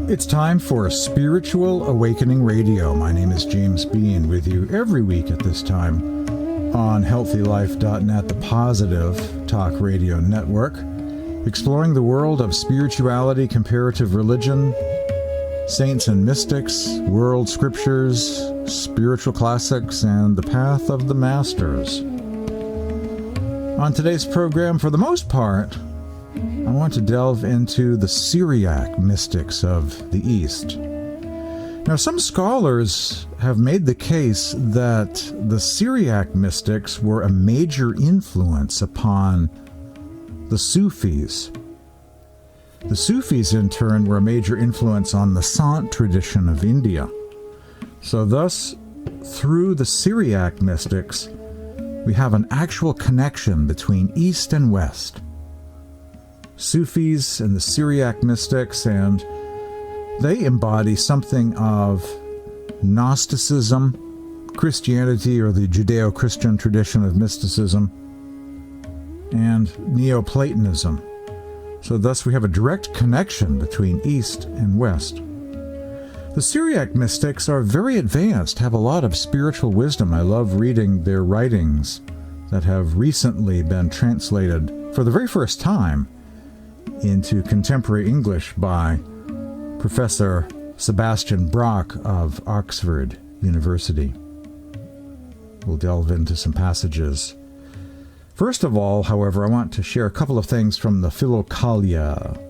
It's time for Spiritual Awakening Radio. My name is James Bean, with you every week at this time on healthylife.net, the Positive Talk Radio Network, exploring the world of spirituality, comparative religion, saints and mystics, world scriptures, spiritual classics, and the path of the masters. On today's program, for the most part, I want to delve into the Syriac mystics of the East. Now, some scholars have made the case that the Syriac mystics were a major influence upon the Sufis. The Sufis, in turn, were a major influence on the Sant tradition of India. So thus, through the Syriac mystics, we have an actual connection between East and West. Sufis and the Syriac mystics, and they embody something of Gnosticism, Christianity, or the Judeo-Christian tradition of mysticism, and Neoplatonism. So thus we have a direct connection between East and West. The Syriac mystics are very advanced, have a lot of spiritual wisdom. I love reading their writings that have recently been translated for the very first time into contemporary English by Professor Sebastian Brach of Oxford University. We'll delve into some passages. First of all, however, I want to share a couple of things from the Philokalia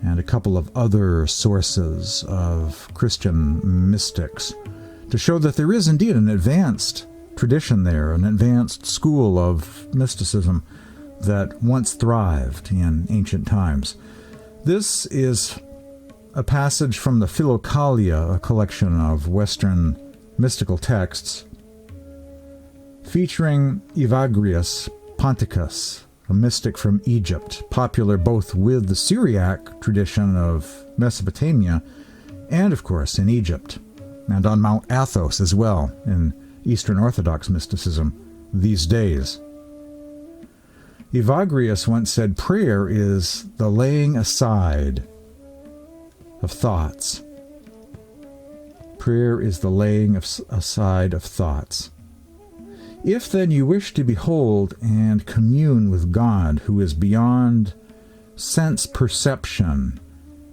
and a couple of other sources of Christian mystics to show that there is indeed an advanced tradition there, an advanced school of mysticism that once thrived in ancient times. This is a passage from the Philokalia, a collection of Western mystical texts, featuring Evagrius Ponticus, a mystic from Egypt, popular both with the Syriac tradition of Mesopotamia and, of course, in Egypt, and on Mount Athos as well, in Eastern Orthodox mysticism these days. Evagrius once said, prayer is the laying aside of thoughts. Prayer is the laying aside of thoughts. If then you wish to behold and commune with God, who is beyond sense perception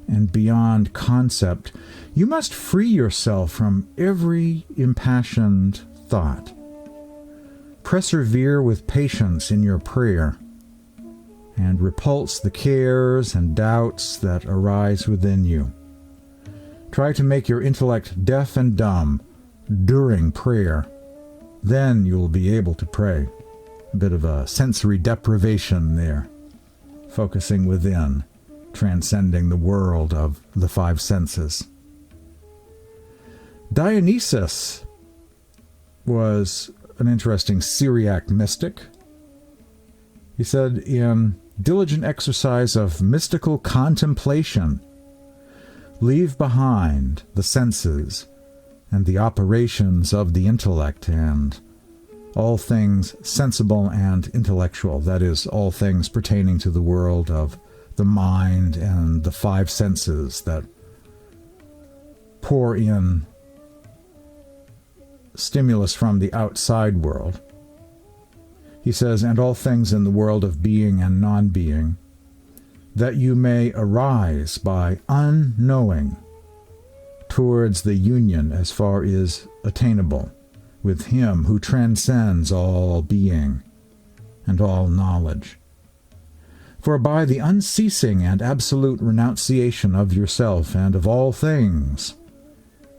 and beyond concept, you must free yourself from every impassioned thought. Persevere with patience in your prayer, and repulse the cares and doubts that arise within you. Try to make your intellect deaf and dumb during prayer. Then you will be able to pray. A bit of a sensory deprivation there, focusing within, transcending the world of the five senses. Dionysus was an interesting Syriac mystic. He said, in diligent exercise of mystical contemplation, leave behind the senses and the operations of the intellect and all things sensible and intellectual, that is, all things pertaining to the world of the mind and the five senses that pour in stimulus from the outside world. He says, and all things in the world of being and non-being, that you may arise by unknowing towards the union as far as attainable with him who transcends all being and all knowledge. For by the unceasing and absolute renunciation of yourself and of all things,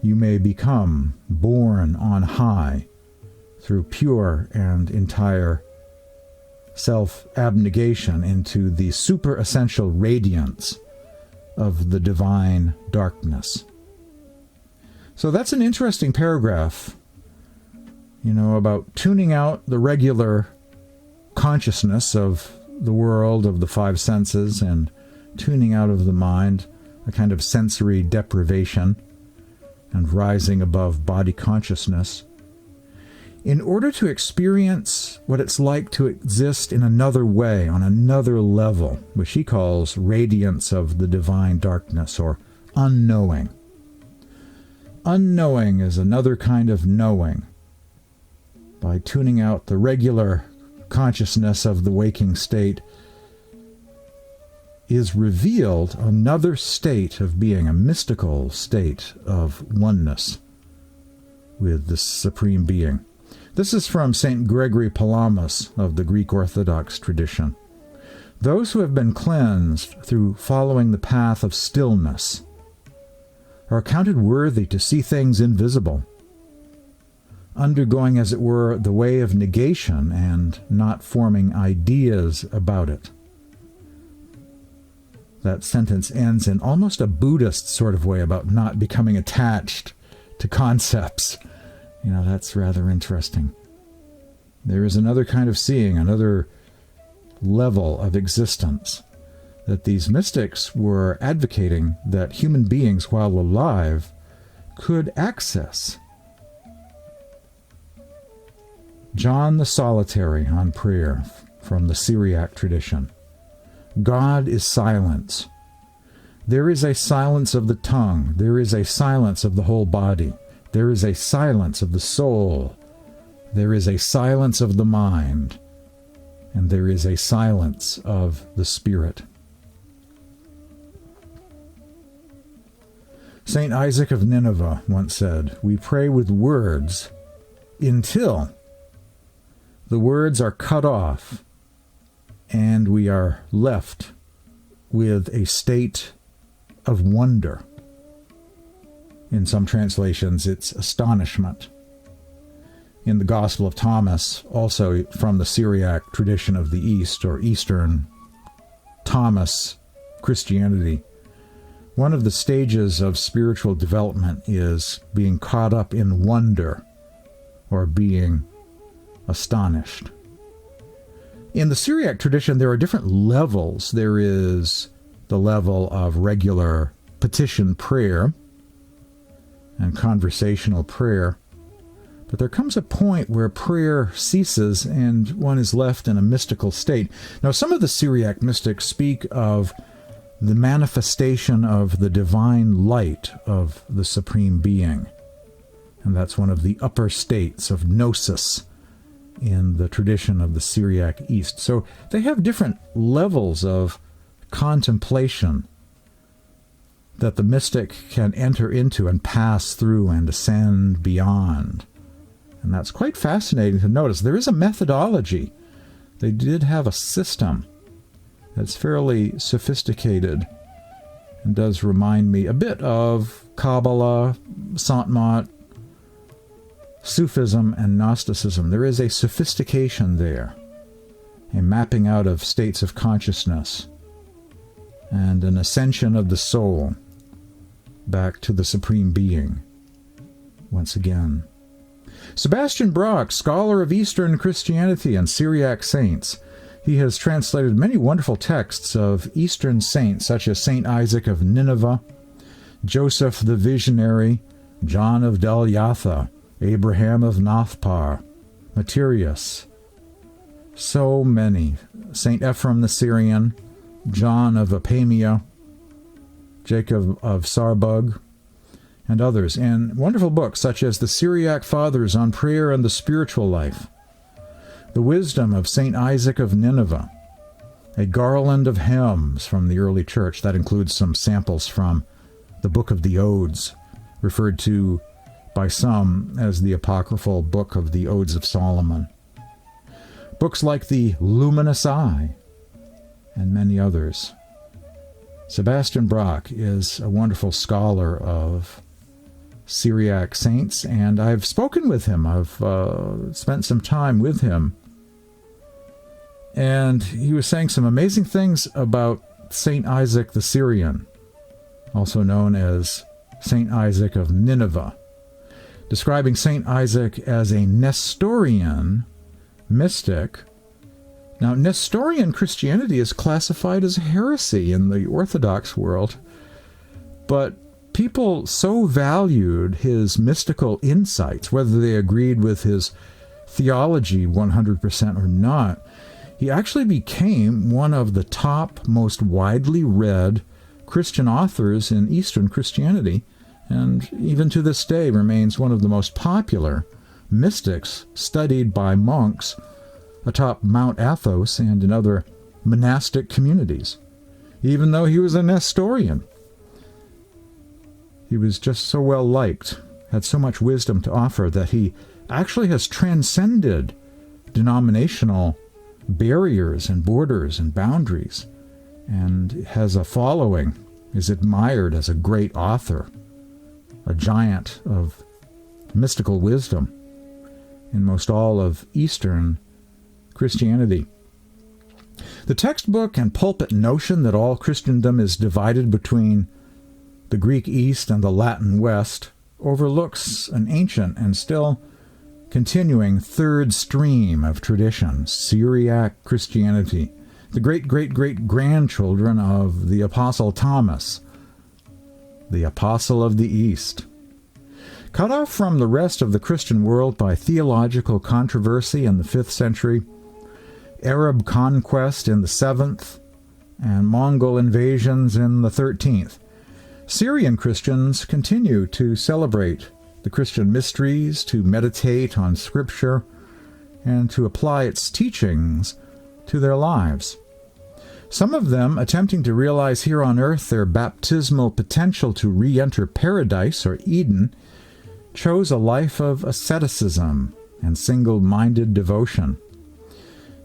you may become born on high through pure and entire self-abnegation into the super-essential radiance of the divine darkness. So that's an interesting paragraph, about tuning out the regular consciousness of the world of the five senses and tuning out of the mind, a kind of sensory deprivation, and rising above body consciousness, in order to experience what it's like to exist in another way, on another level, which he calls radiance of the divine darkness, or unknowing. Unknowing is another kind of knowing. By tuning out the regular consciousness of the waking state, is revealed another state of being, a mystical state of oneness with the Supreme Being. This is from St. Gregory Palamas of the Greek Orthodox tradition. Those who have been cleansed through following the path of stillness are accounted worthy to see things invisible, undergoing, as it were, the way of negation and not forming ideas about it. That sentence ends in almost a Buddhist sort of way about not becoming attached to concepts. That's rather interesting. There is another kind of seeing, another level of existence that these mystics were advocating that human beings, while alive, could access. John the Solitary on prayer from the Syriac tradition. God is silence. There is a silence of the tongue. There is a silence of the whole body. There is a silence of the soul. There is a silence of the mind. And there is a silence of the spirit. St. Isaac of Nineveh once said, "We pray with words until the words are cut off and we are left with a state of wonder." In some translations, it's astonishment. In the Gospel of Thomas, also from the Syriac tradition of the East, or Eastern Thomas Christianity, one of the stages of spiritual development is being caught up in wonder, or being astonished. In the Syriac tradition, there are different levels. There is the level of regular petition prayer and conversational prayer. But there comes a point where prayer ceases and one is left in a mystical state. Now, some of the Syriac mystics speak of the manifestation of the divine light of the Supreme Being. And that's one of the upper states of gnosis in the tradition of the Syriac East. So they have different levels of contemplation that the mystic can enter into and pass through and ascend beyond. And that's quite fascinating to notice. There is a methodology. They did have a system that's fairly sophisticated and does remind me a bit of Kabbalah, Sant, Sufism, and Gnosticism. There is a sophistication there, a mapping out of states of consciousness, and an ascension of the soul back to the Supreme Being once again. Sebastian Brach, scholar of Eastern Christianity and Syriac saints, he has translated many wonderful texts of Eastern saints, such as St. Isaac of Nineveh, Joseph the Visionary, John of Dalyatha, Abraham of Nathpar, Materius. So many. St. Ephrem the Syrian, John of Apamea, Jacob of Sarbug, and others, and wonderful books such as the Syriac Fathers on Prayer and the Spiritual Life, The Wisdom of St. Isaac of Nineveh, A Garland of Hymns from the Early Church. That includes some samples from the Book of the Odes, referred to by some as the apocryphal Book of the Odes of Solomon. Books like The Luminous Eye, and many others. Sebastian Brach is a wonderful scholar of Syriac saints, and I've spoken with him. I've spent some time with him. And he was saying some amazing things about St. Isaac the Syrian, also known as St. Isaac of Nineveh, describing St. Isaac as a Nestorian mystic. Now, Nestorian Christianity is classified as a heresy in the Orthodox world, but people so valued his mystical insights, whether they agreed with his theology 100% or not, he actually became one of the top, most widely read Christian authors in Eastern Christianity, and even to this day remains one of the most popular mystics studied by monks atop Mount Athos and in other monastic communities. Even though he was a Nestorian, he was just so well liked, had so much wisdom to offer, that he actually has transcended denominational barriers and borders and boundaries, and has a following, is admired as a great author, a giant of mystical wisdom in most all of Eastern Christianity. The textbook and pulpit notion that all Christendom is divided between the Greek East and the Latin West overlooks an ancient and still continuing third stream of tradition, Syriac Christianity, the great-great-great-grandchildren of the Apostle Thomas, the Apostle of the East. Cut off from the rest of the Christian world by theological controversy in the 5th century, Arab conquest in the 7th, and Mongol invasions in the 13th, Syrian Christians continue to celebrate the Christian mysteries, to meditate on Scripture, and to apply its teachings to their lives. Some of them attempting to realize here on earth their baptismal potential to re-enter paradise or Eden, chose a life of asceticism and single-minded devotion.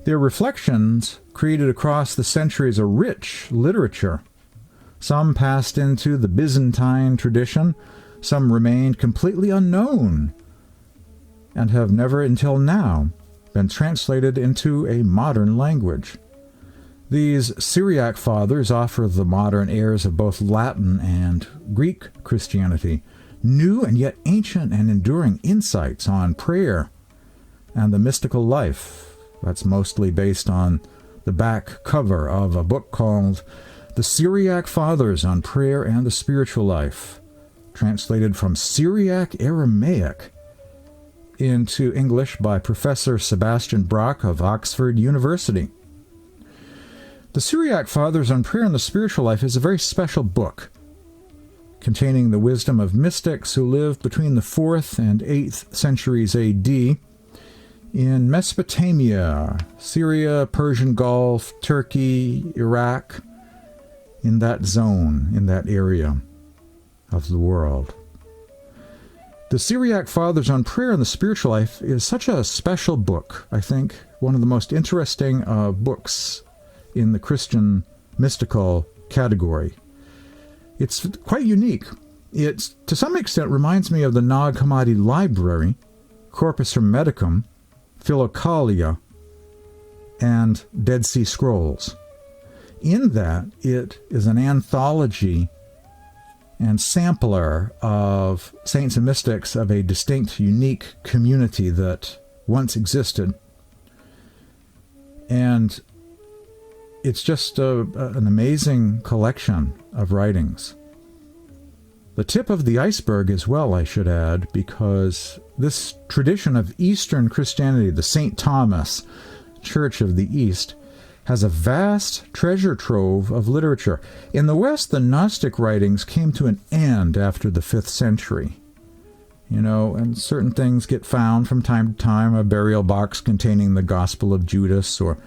Their reflections created across the centuries a rich literature. Some passed into the Byzantine tradition, some remained completely unknown, and have never until now been translated into a modern language. These Syriac fathers offer the modern airs of both Latin and Greek Christianity, new and yet ancient and enduring insights on prayer and the mystical life. That's mostly based on the back cover of a book called The Syriac Fathers on Prayer and the Spiritual Life, translated from Syriac Aramaic into English by Professor Sebastian Brach of Oxford University. The Syriac Fathers on Prayer and the Spiritual Life is a very special book, containing the wisdom of mystics who lived between the 4th and 8th centuries A.D., in Mesopotamia, Syria, Persian Gulf, Turkey, Iraq, in that zone, in that area of the world. The Syriac Fathers on Prayer and the Spiritual Life is such a special book, I think, one of the most interesting books in the Christian mystical category. It's quite unique. It, to some extent, reminds me of the Nag Hammadi Library, Corpus Hermeticum, Philokalia, and Dead Sea Scrolls, in that it is an anthology and sampler of saints and mystics of a distinct, unique community that once existed. And it's just an amazing collection of writings. The tip of the iceberg as well, I should add, because this tradition of Eastern Christianity, the St. Thomas Church of the East, has a vast treasure trove of literature. In the West, the Gnostic writings came to an end after the 5th century. And certain things get found from time to time, a burial box containing the Gospel of Judas, or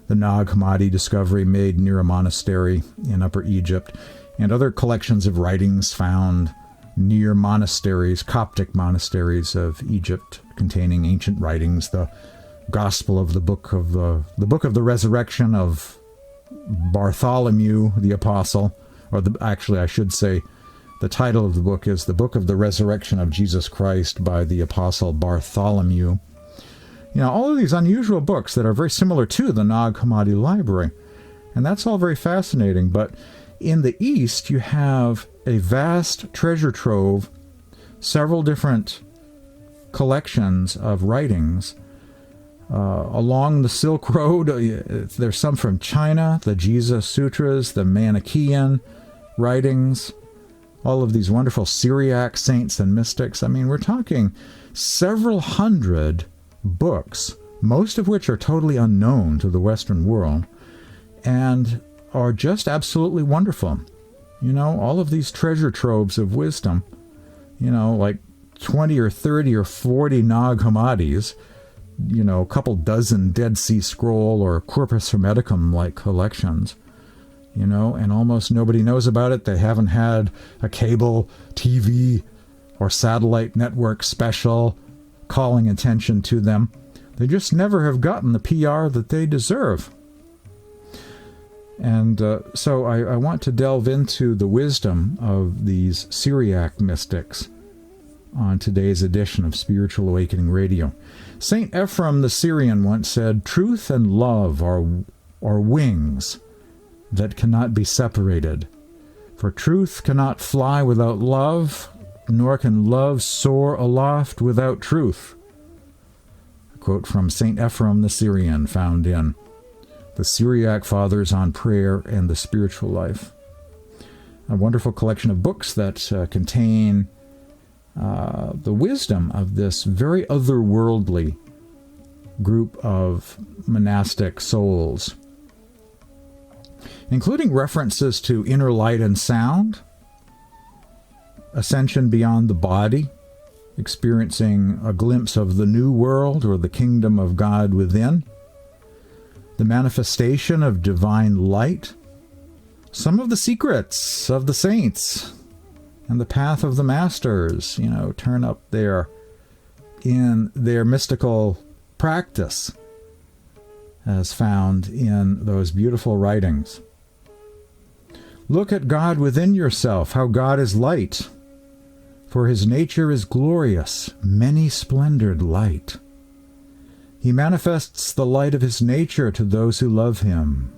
the Nag Hammadi discovery made near a monastery in Upper Egypt, and other collections of writings found near monasteries, Coptic monasteries of Egypt, containing ancient writings, the Gospel of the Book of the Resurrection of Bartholomew the Apostle, or actually I should say the title of the book is The Book of the Resurrection of Jesus Christ by the Apostle Bartholomew. All of these unusual books that are very similar to the Nag Hammadi Library, and that's all very fascinating. But in the East, you have a vast treasure trove, several different collections of writings along the Silk Road. There's some from China, the Jesus Sutras, the Manichaean writings, all of these wonderful Syriac saints and mystics. I mean, we're talking several hundred books, most of which are totally unknown to the Western world, and are just absolutely wonderful. all of these treasure troves of wisdom, like 20 or 30 or 40 Nag Hammadis, a couple dozen Dead Sea Scroll or Corpus Hermeticum-like collections, and almost nobody knows about it. They haven't had a cable TV or satellite network special calling attention to them. They just never have gotten the PR that they deserve. And so I want to delve into the wisdom of these Syriac mystics on today's edition of Spiritual Awakening Radio. St. Ephrem the Syrian once said, "Truth and love are wings that cannot be separated. For truth cannot fly without love, nor can love soar aloft without truth." A quote from St. Ephrem the Syrian, found in the Syriac Fathers on Prayer and the Spiritual Life. A wonderful collection of books that contain the wisdom of this very otherworldly group of monastic souls, including references to inner light and sound, ascension beyond the body, experiencing a glimpse of the new world or the kingdom of God within, the manifestation of divine light, some of the secrets of the saints, and the path of the masters, turn up there in their mystical practice, as found in those beautiful writings. Look at God within yourself, how God is light, for his nature is glorious, many-splendored light. He manifests the light of his nature to those who love him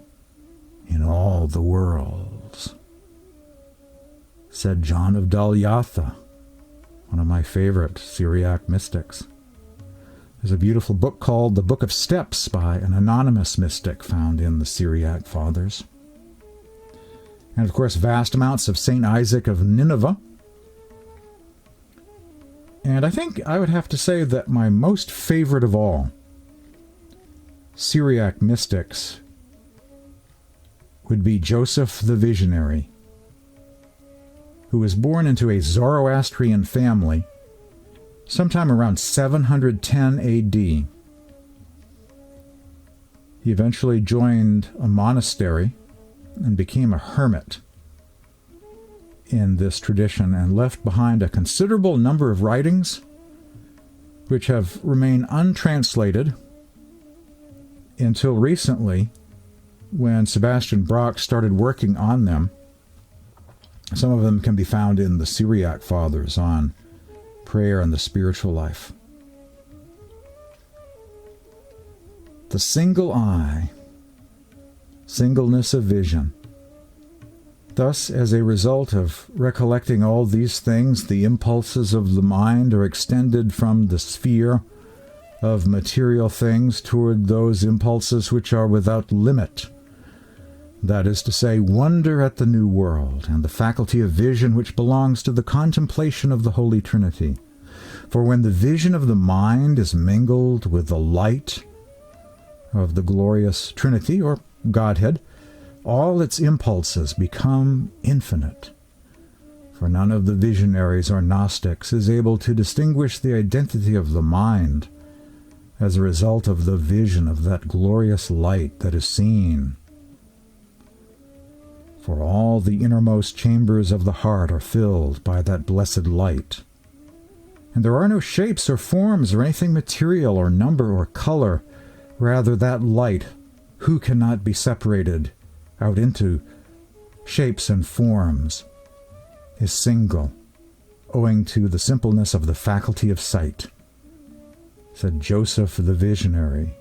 in all the worlds, said John of Dalyatha, one of my favorite Syriac mystics. There's a beautiful book called The Book of Steps by an anonymous mystic found in the Syriac Fathers. And of course, vast amounts of St. Isaac of Nineveh. And I think I would have to say that my most favorite of all Syriac mystics would be Joseph the Visionary, who was born into a Zoroastrian family sometime around 710 A.D. He eventually joined a monastery and became a hermit in this tradition, and left behind a considerable number of writings which have remained untranslated until recently, when Sebastian Brach started working on them. Some of them can be found in the Syriac Fathers on Prayer and the Spiritual Life. The single eye, singleness of vision. Thus, as a result of recollecting all these things, the impulses of the mind are extended from the sphere of material things toward those impulses which are without limit. That is to say, wonder at the new world and the faculty of vision which belongs to the contemplation of the Holy Trinity. For when the vision of the mind is mingled with the light of the glorious Trinity or Godhead, all its impulses become infinite. For none of the visionaries or Gnostics is able to distinguish the identity of the mind as a result of the vision of that glorious light that is seen. For all the innermost chambers of the heart are filled by that blessed light. And there are no shapes or forms or anything material or number or color. Rather, that light, who cannot be separated out into shapes and forms, is single, owing to the simpleness of the faculty of sight, said Joseph the Visionary.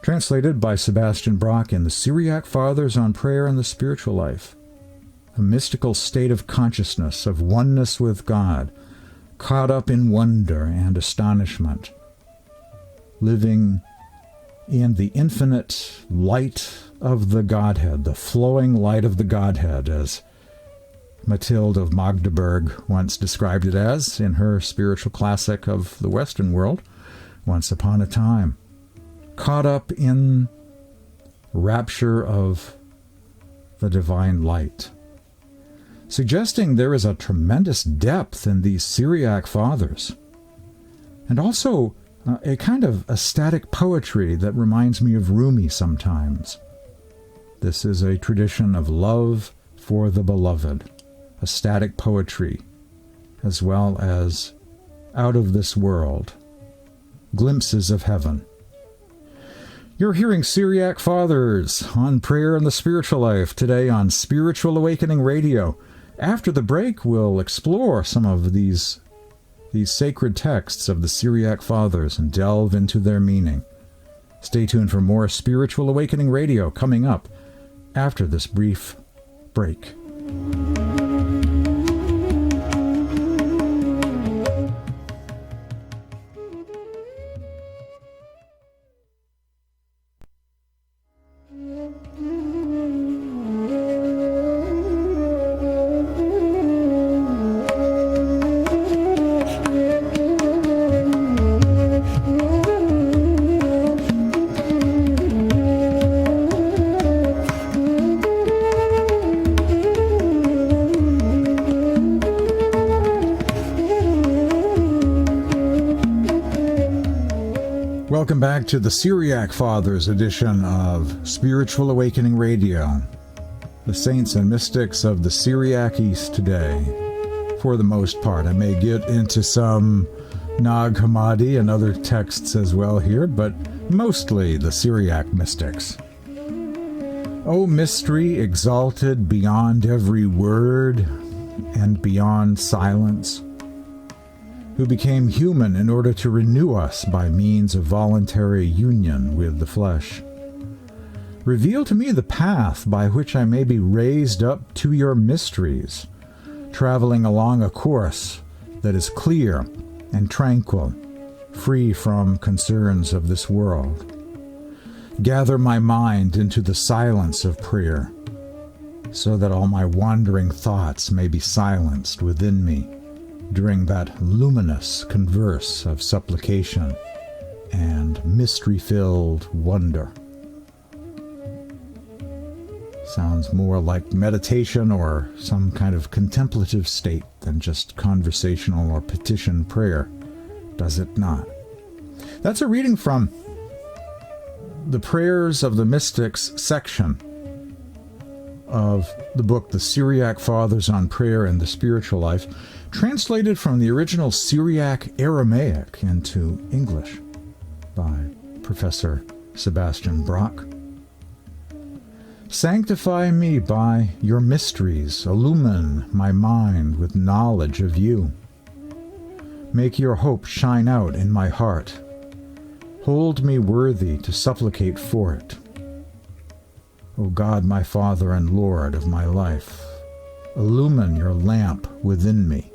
Translated by Sebastian Brach in the Syriac Fathers on Prayer and the Spiritual Life. A mystical state of consciousness, of oneness with God, caught up in wonder and astonishment, living in the infinite light of the Godhead, the flowing light of the Godhead, as Mathilde of Magdeburg once described it as in her spiritual classic of the Western world, Once Upon a Time. Caught up in rapture of the divine light. suggesting there is a tremendous depth in these Syriac fathers, and also a kind of ecstatic poetry that reminds me of Rumi sometimes. This is a tradition of love for the beloved, ecstatic poetry, as well as out of this world, glimpses of heaven. You're hearing Syriac Fathers on Prayer and the Spiritual Life today on Spiritual Awakening Radio. After the break, we'll explore some of these sacred texts of the Syriac Fathers and delve into their meaning. Stay tuned for more Spiritual Awakening Radio coming up after this brief break. Welcome back to the Syriac Fathers edition of Spiritual Awakening Radio. The saints and mystics of the Syriac East today. For the most part, I may get into some Nag Hammadi and other texts as well here, but mostly the Syriac mystics. O mystery exalted beyond every word and beyond silence, who became human in order to renew us by means of voluntary union with the flesh. Reveal to me the path by which I may be raised up to your mysteries, traveling along a course that is clear and tranquil, free from concerns of this world. Gather my mind into the silence of prayer, so that all my wandering thoughts may be silenced within me during that luminous converse of supplication and mystery-filled wonder. Sounds more like meditation or some kind of contemplative state than just conversational or petition prayer, does it not? That's a reading from the Prayers of the Mystics section of the book The Syriac Fathers on Prayer and the Spiritual Life, translated from the original Syriac Aramaic into English by Professor Sebastian Brach. Sanctify me by your mysteries, illumine my mind with knowledge of you. Make your hope shine out in my heart. Hold me worthy to supplicate for it. O God, my Father and Lord of my life, illumine your lamp within me.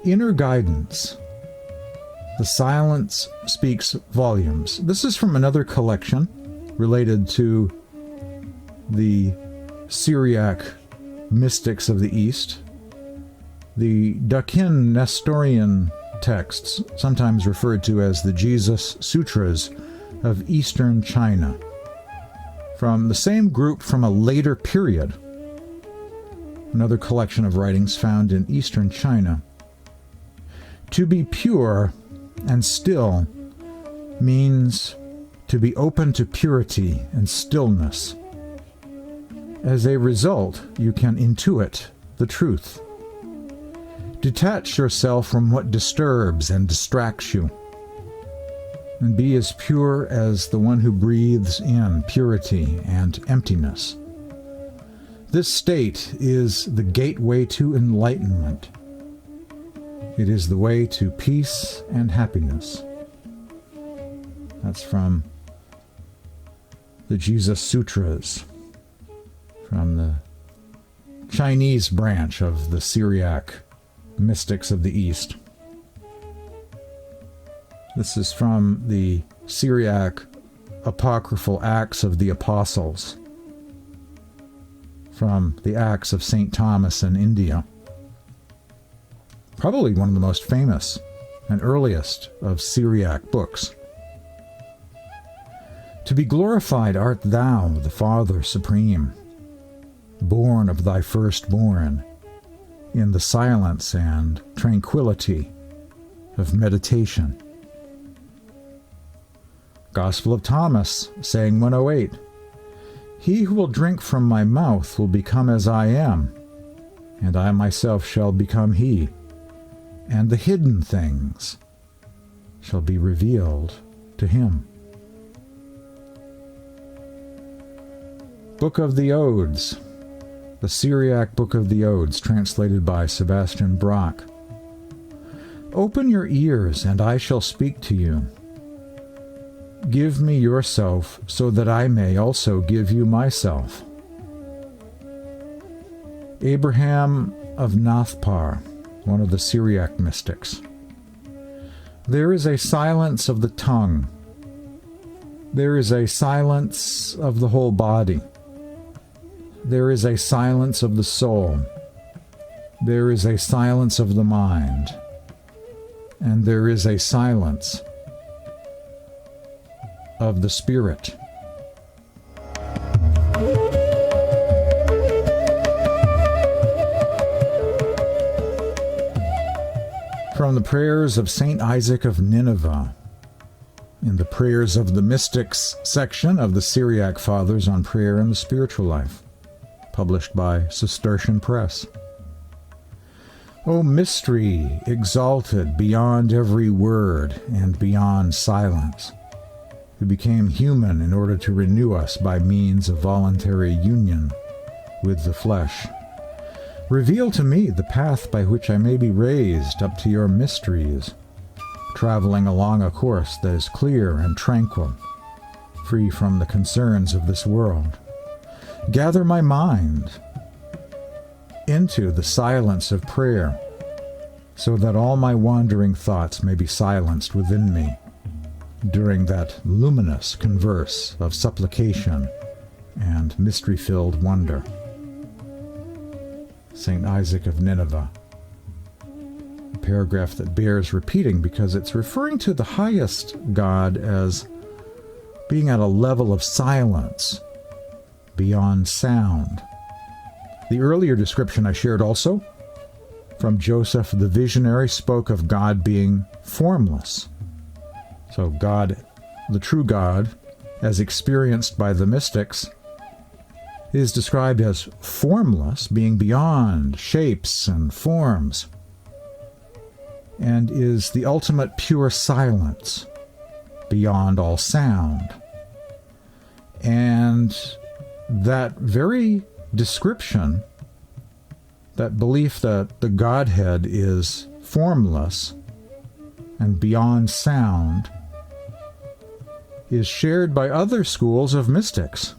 Inner guidance. The silence speaks volumes. This is from another collection related to the Syriac mystics of the East. The Dakin Nestorian texts, sometimes referred to as the Jesus Sutras of Eastern China, from the same group from a later period. Another collection of writings found in Eastern China. To be pure and still means to be open to purity and stillness. As a result, you can intuit the truth. Detach yourself from what disturbs and distracts you, and be as pure as the one who breathes in purity and emptiness. This state is the gateway to enlightenment. It is the way to peace and happiness. That's from the Jesus Sutras, from the Chinese branch of the Syriac mystics of the East. This is from the Syriac apocryphal Acts of the Apostles, from the Acts of St. Thomas in India. Probably one of the most famous and earliest of Syriac books. To be glorified art thou, the Father Supreme, born of thy firstborn, in the silence and tranquility of meditation. Gospel of Thomas, saying 108, He who will drink from my mouth will become as I am, and I myself shall become he, and the hidden things shall be revealed to him. Book of the Odes, the Syriac Book of the Odes, translated by Sebastian Brach. Open your ears, and I shall speak to you. Give me yourself, so that I may also give you myself. Abraham of Nathpar, one of the Syriac mystics. There is a silence of the tongue. There is a silence of the whole body. There is a silence of the soul. There is a silence of the mind. And there is a silence of the spirit. From the prayers of St. Isaac of Nineveh, in the Prayers of the Mystics section of the Syriac Fathers on Prayer and the Spiritual Life, published by Cistercian Press. O mystery exalted beyond every word and beyond silence, who became human in order to renew us by means of voluntary union with the flesh, reveal to me the path by which I may be raised up to your mysteries, traveling along a course that is clear and tranquil, free from the concerns of this world. Gather my mind into the silence of prayer, so that all my wandering thoughts may be silenced within me during that luminous converse of supplication and mystery-filled wonder. St. Isaac of Nineveh. A paragraph that bears repeating because it's referring to the highest God as being at a level of silence beyond sound. The earlier description I shared also from Joseph the Visionary spoke of God being formless. So God, the true God, as experienced by the mystics, is described as formless, being beyond shapes and forms, and is the ultimate pure silence, beyond all sound. And that very description, that belief that the Godhead is formless and beyond sound, is shared by other schools of mystics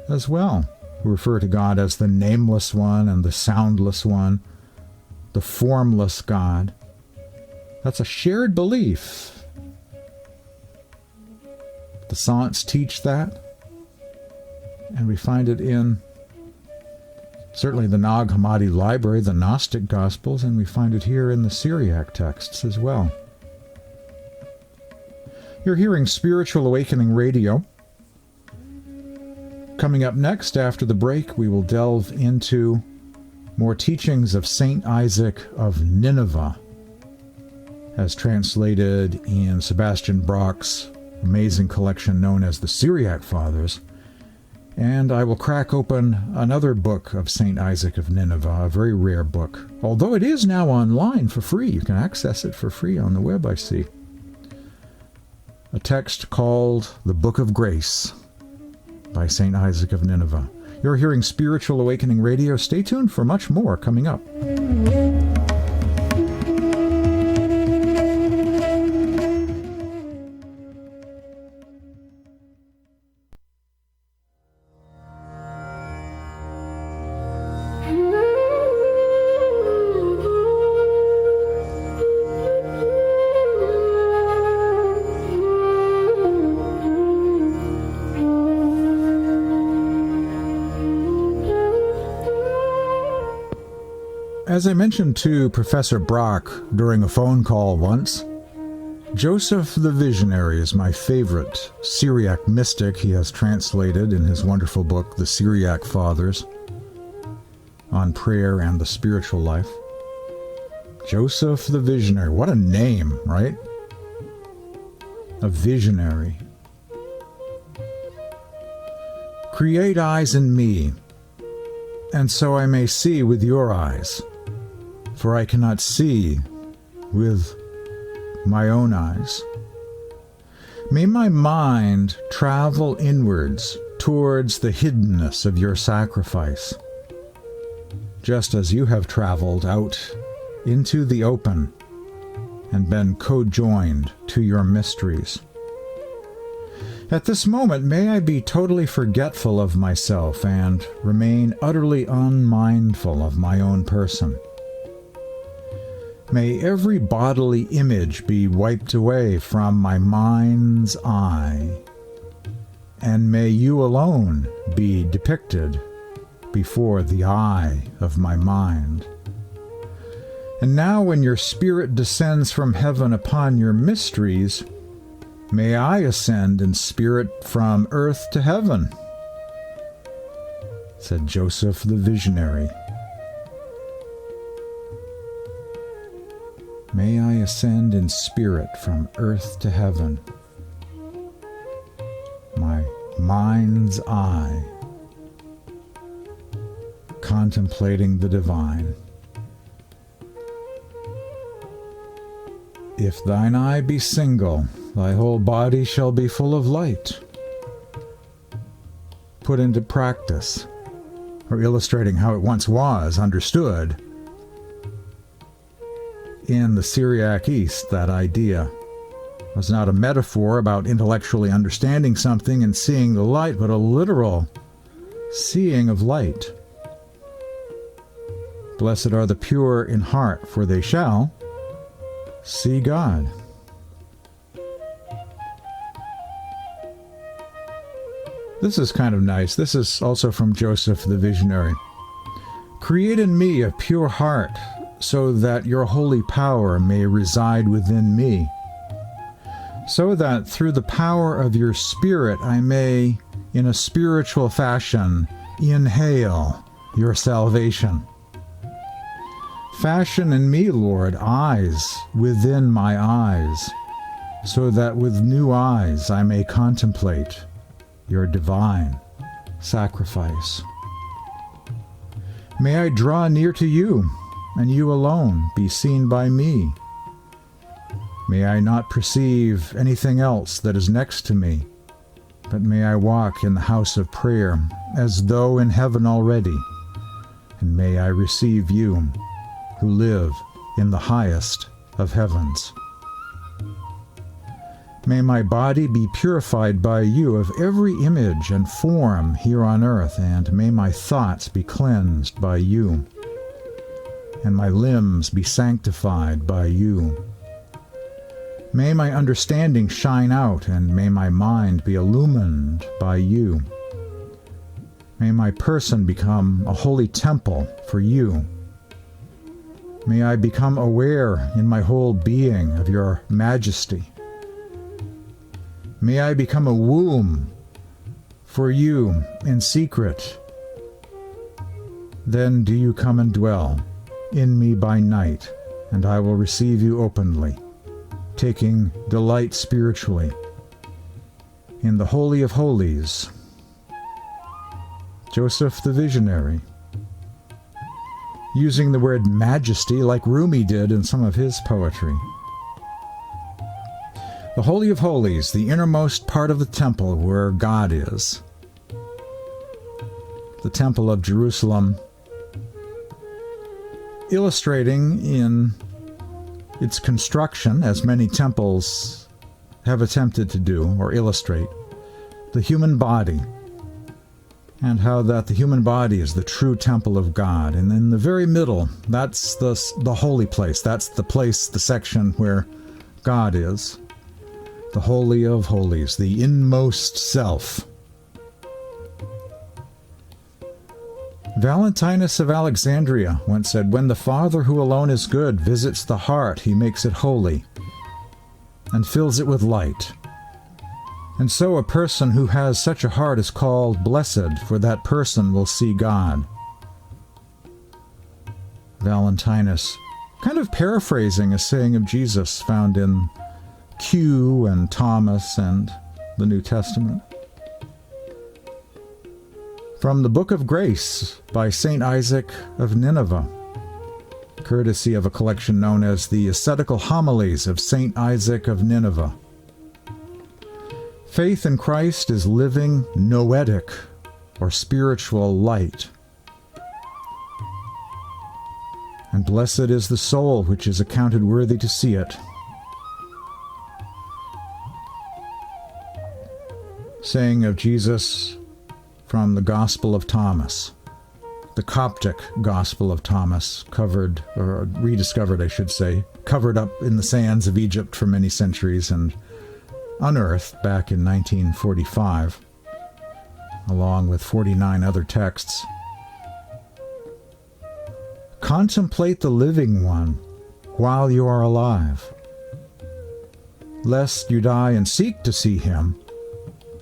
as well, who refer to God as the nameless one and the soundless one, the formless God. That's a shared belief. The Sants teach that, and we find it in certainly the Nag Hammadi library, the Gnostic Gospels, and we find it here in the Syriac texts as well. You're hearing Spiritual Awakening Radio. Coming up next, after the break, we will delve into more teachings of St. Isaac of Nineveh, as translated in Sebastian Brach's amazing collection known as the Syriac Fathers. And I will crack open another book of St. Isaac of Nineveh, a very rare book. Although it is now online for free. You can access it for free on the web, I see. A text called The Book of Grace by St. Isaac of Nineveh. You're hearing Spiritual Awakening Radio. Stay tuned for much more coming up. As I mentioned to Professor Brach during a phone call once, Joseph the Visionary is my favorite Syriac mystic he has translated in his wonderful book, The Syriac Fathers. on prayer and the spiritual life. Joseph the Visionary. What a name, right? A visionary. Create eyes in me, and so I may see with your eyes, for I cannot see with my own eyes. May my mind travel inwards towards the hiddenness of your sacrifice, just as you have traveled out into the open and been co-joined to your mysteries. At this moment, may I be totally forgetful of myself and remain utterly unmindful of my own person. May every bodily image be wiped away from my mind's eye, and may you alone be depicted before the eye of my mind. And now when your spirit descends from heaven upon your mysteries, may I ascend in spirit from earth to heaven, said Joseph the Visionary. May I ascend in spirit from earth to heaven, my mind's eye, contemplating the divine. If thine eye be single, thy whole body shall be full of light. Put into practice, or illustrating how it once was understood. In the Syriac East, that idea was not a metaphor about intellectually understanding something and seeing the light, but a literal seeing of light. Blessed are the pure in heart, for they shall see God. This is kind of nice. This is also from Joseph the Visionary. Create in me a pure heart, so that your holy power may reside within me, so that through the power of your Spirit I may, in a spiritual fashion, inhale your salvation. Fashion in me, Lord, eyes within my eyes, so that with new eyes I may contemplate your divine sacrifice. May I draw near to you, and you alone be seen by me. May I not perceive anything else that is next to me, but may I walk in the house of prayer as though in heaven already, and may I receive you who live in the highest of heavens. May my body be purified by you of every image and form here on earth, and may my thoughts be cleansed by you, and my limbs be sanctified by you. May my understanding shine out, and may my mind be illumined by you. May my person become a holy temple for you. May I become aware in my whole being of your majesty. May I become a womb for you in secret. Then do you come and dwell in me by night, and I will receive you openly, taking delight spiritually in the Holy of Holies. Joseph the Visionary, using the word majesty like Rumi did in some of his poetry. The Holy of Holies, the innermost part of the temple where God is. The Temple of Jerusalem, illustrating in its construction, as many temples have attempted to do or illustrate, the human body, and how that the human body is the true temple of God. And in the very middle, that's the holy place. That's the place, the section where God is. The Holy of Holies, the inmost self. Valentinus of Alexandria once said, "When the Father who alone is good visits the heart, he makes it holy and fills it with light. And so a person who has such a heart is called blessed, for that person will see God." Valentinus, kind of paraphrasing a saying of Jesus found in Q and Thomas and the New Testament. From the Book of Grace by St. Isaac of Nineveh, courtesy of a collection known as the Ascetical Homilies of St. Isaac of Nineveh. Faith in Christ is living noetic, or spiritual light. And blessed is the soul which is accounted worthy to see it. Saying of Jesus from the Gospel of Thomas, the Coptic Gospel of Thomas, covered, or rediscovered I should say, covered up in the sands of Egypt for many centuries and unearthed back in 1945, along with 49 other texts. Contemplate the living one while you are alive, lest you die and seek to see him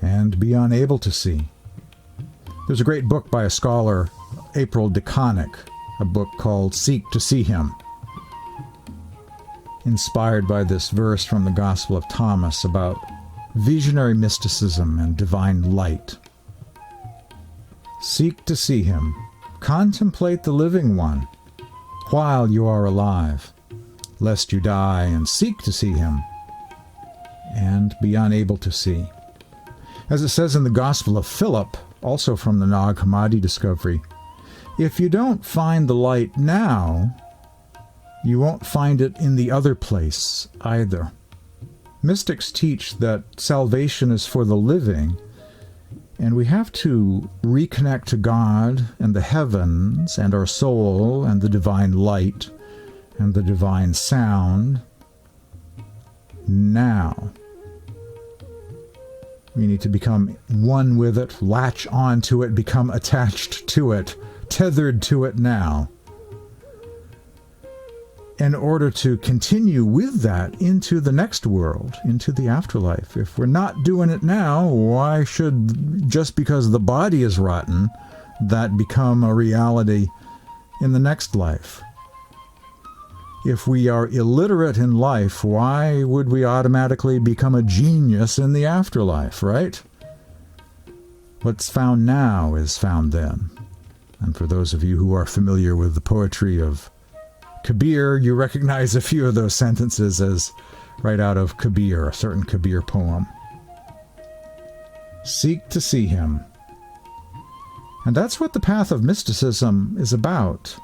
and be unable to see. There's a great book by a scholar, April DeConnick, a book called Seek to See Him, inspired by this verse from the Gospel of Thomas about visionary mysticism and divine light. Seek to see him, contemplate the living one while you are alive, lest you die and seek to see him and be unable to see. As it says in the Gospel of Philip, also from the Nag Hammadi discovery, if you don't find the light now, you won't find it in the other place either. Mystics teach that salvation is for the living, and we have to reconnect to God and the heavens and our soul and the divine light and the divine sound now. We need to become one with it, latch on to it, become attached to it, tethered to it now, in order to continue with that into the next world, into the afterlife. If we're not doing it now, why should, just because the body is rotten, that become a reality in the next life? If we are illiterate in life, why would we automatically become a genius in the afterlife, right? What's found now is found then. And for those of you who are familiar with the poetry of Kabir, you recognize a few of those sentences as right out of Kabir, a certain Kabir poem. Seek to see him. And that's what the path of mysticism is about.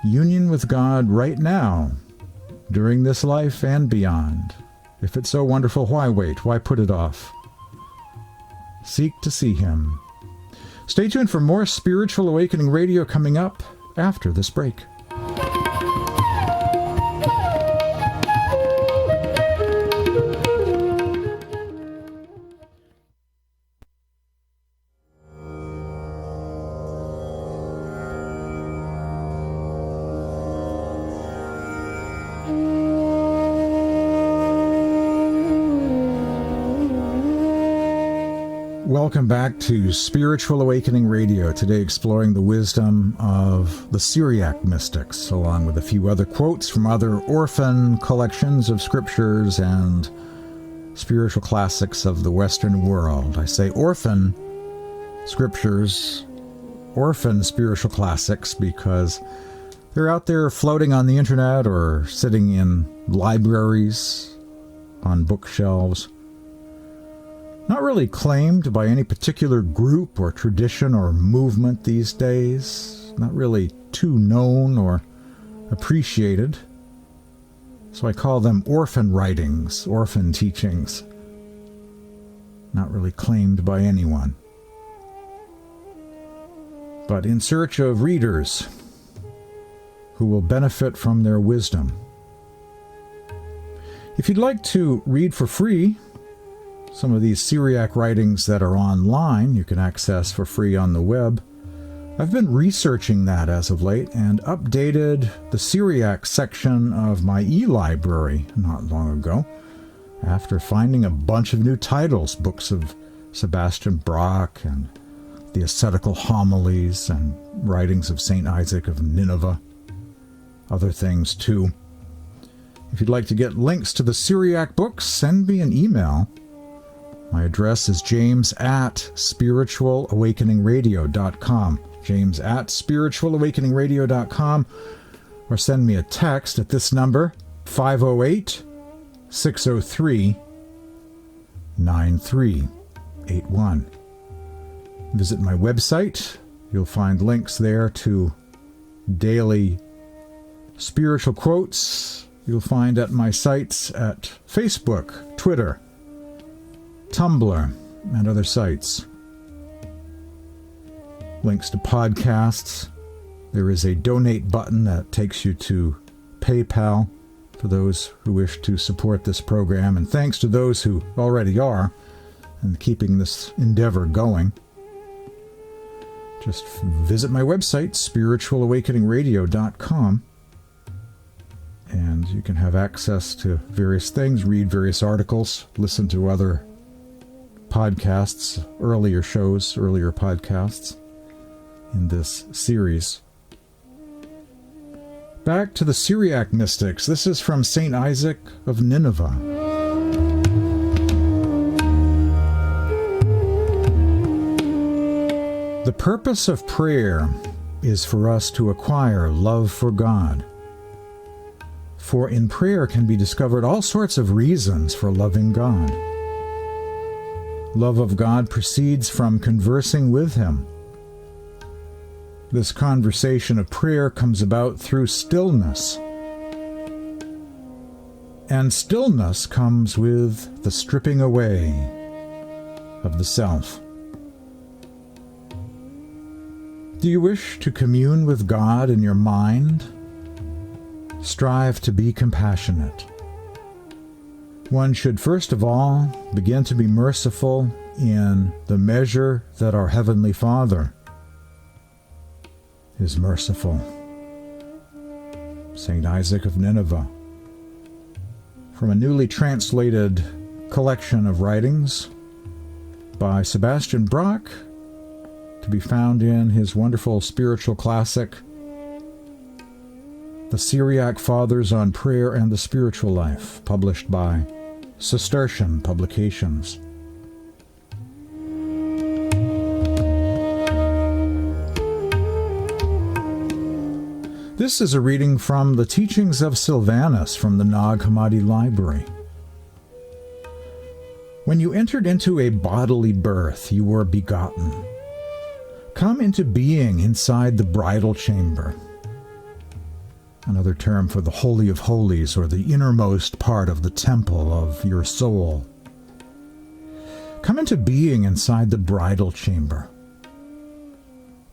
Union with God right now, during this life and beyond. If it's so wonderful, why wait? Why put it off? Seek to see him. Stay tuned for more Spiritual Awakening Radio coming up after this break. Welcome back to Spiritual Awakening Radio, today exploring the wisdom of the Syriac Mystics, along with a few other quotes from other orphan collections of scriptures and spiritual classics of the Western world. I say orphan scriptures, orphan spiritual classics, because they're out there floating on the internet or sitting in libraries, on bookshelves. Not really claimed by any particular group or tradition or movement these days. Not really too known or appreciated. So I call them orphan writings, orphan teachings. Not really claimed by anyone. But in search of readers who will benefit from their wisdom. If you'd like to read for free some of these Syriac writings that are online, you can access for free on the web. I've been researching that as of late and updated the Syriac section of my e-library not long ago after finding a bunch of new titles, books of Sebastian Brach and the Ascetical Homilies and writings of St. Isaac of Nineveh. other things too. If you'd like to get links to the Syriac books, send me an email. My address is james@spiritualawakeningradio.com. james@spiritualawakeningradio.com, or send me a text at this number, 508-603-9381. Visit my website. You'll find links there to daily spiritual quotes. You'll find at my sites at Facebook, Twitter, Tumblr, and other sites. Links to podcasts. There is a donate button that takes you to PayPal for those who wish to support this program, and thanks to those who already are and keeping this endeavor going. Just visit my website, spiritualawakeningradio.com, and you can have access to various things, read various articles, listen to other podcasts, earlier podcasts in this series. Back to the Syriac Mystics. This is from St. Isaac of Nineveh. The purpose of prayer is for us to acquire love for God. For in prayer can be discovered all sorts of reasons for loving God. Love of God proceeds from conversing with Him. This conversation of prayer comes about through stillness. And stillness comes with the stripping away of the self. Do you wish to commune with God in your mind? Strive to be compassionate. One should first of all begin to be merciful in the measure that our Heavenly Father is merciful. St. Isaac of Nineveh. From a newly translated collection of writings by Sebastian Brach, to be found in his wonderful spiritual classic, The Syriac Fathers on Prayer and the Spiritual Life, published by Cistercian Publications. This is a reading from the Teachings of Sylvanus from the Nag Hammadi Library. When you entered into a bodily birth, you were begotten. Come into being inside the bridal chamber, another term for the Holy of Holies, or the innermost part of the temple of your soul. Come into being inside the bridal chamber.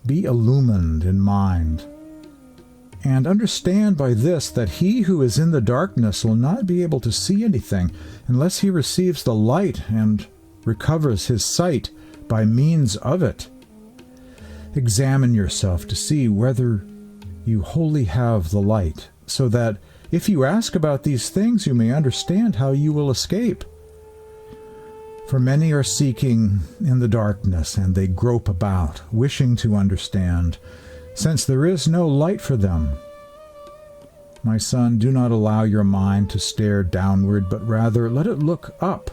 Be illumined in mind, and understand by this that he who is in the darkness will not be able to see anything unless he receives the light and recovers his sight by means of it. Examine yourself to see whether you wholly have the light, so that if you ask about these things, you may understand how you will escape. For many are seeking in the darkness, and they grope about, wishing to understand, since there is no light for them. My son, do not allow your mind to stare downward, but rather let it look up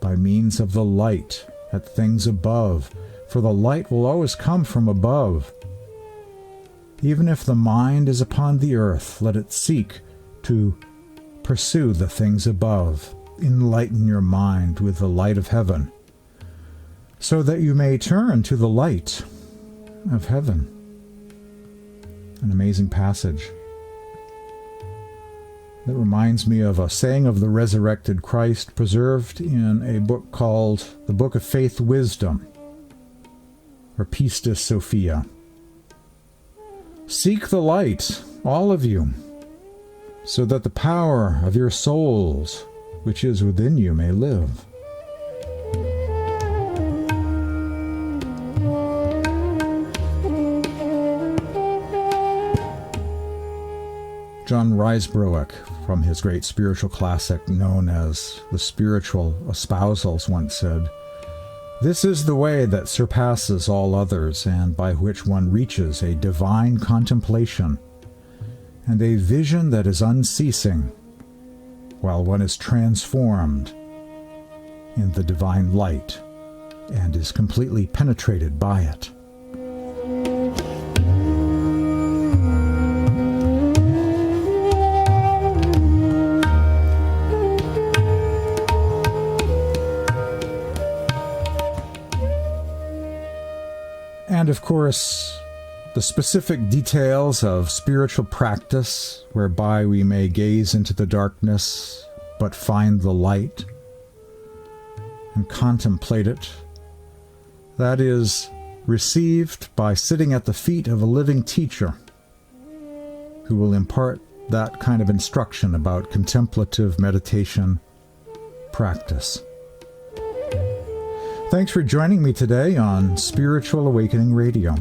by means of the light at things above, for the light will always come from above. Even if the mind is upon the earth, let it seek to pursue the things above. Enlighten your mind with the light of heaven, so that you may turn to the light of heaven. An amazing passage. That reminds me of a saying of the resurrected Christ preserved in a book called the Book of Faith Wisdom, or Pistis Sophia. Seek the light, all of you, so that the power of your souls, which is within you, may live. John Risebroek, from his great spiritual classic known as The Spiritual Espousals, once said, "This is the way that surpasses all others, and by which one reaches a divine contemplation. and a vision that is unceasing while one is transformed in the divine light and is completely penetrated by it. And of course, the specific details of spiritual practice whereby we may gaze into the darkness but find the light and contemplate it, that is received by sitting at the feet of a living teacher who will impart that kind of instruction about contemplative meditation practice. Thanks for joining me today on Spiritual Awakening Radio.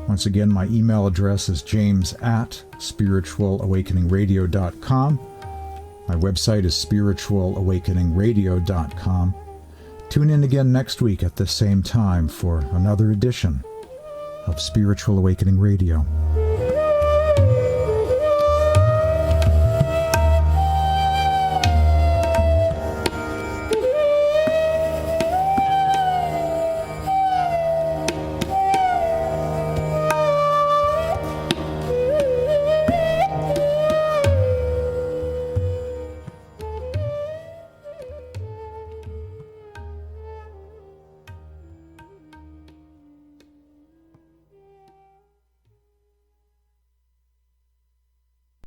Once again, my email address is james@spiritualawakeningradio.com. My website is spiritualawakeningradio.com. Tune in again next week at the same time for another edition of Spiritual Awakening Radio.